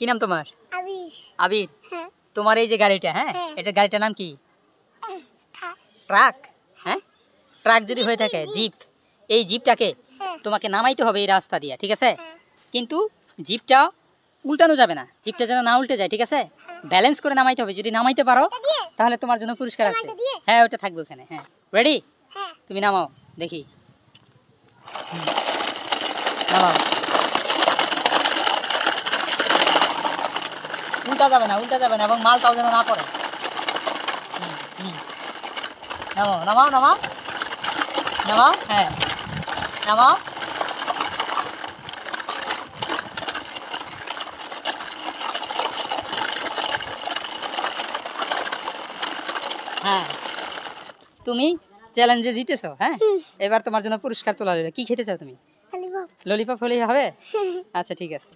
কি নাম তোমার? আবির। আবির, হ্যাঁ। তোমার এই যে গাড়িটা, হ্যাঁ, হ্যাঁ। এটা গাড়িটার নাম কি? থাক। ট্রাক। হ্যাঁ, ট্রাক যদি হয়ে থাকে জিপ, এই জিপটাকে হ্যাঁ। তোমাকে নামাইতে হবে এই রাস্তা দিয়ে, ঠিক আছে? হ্যাঁ। কিন্তু জিপটা উল্টানো যাবে না, জিপটা যেন না উল্টে যায়, ঠিক আছে? ব্যালেন্স করে নামাইতে হবে। যদি নামাইতে পারো তাহলে তোমার জন্য পুরস্কার আছে। হ্যাঁ, ওটা থাকবে ওখানে। হ্যাঁ, রেডি? হ্যাঁ। তুমি নামাও দেখি। নামাও। উল্টা যাবে না, উল্টা যাবে না, এবং মালটাও যেন না পড়ে। নামাও নামাও নামাও নামাও। হ্যাঁ, নামাও। হ্যাঁ, তুমি চ্যালেঞ্জে জিতেছো। হ্যাঁ, এবার তোমার জন্য পুরস্কার তোলা হলো। কি খেতে চাও তুমি? ললিপপ। ললিপপ হলেই হবে? আচ্ছা, ঠিক আছে।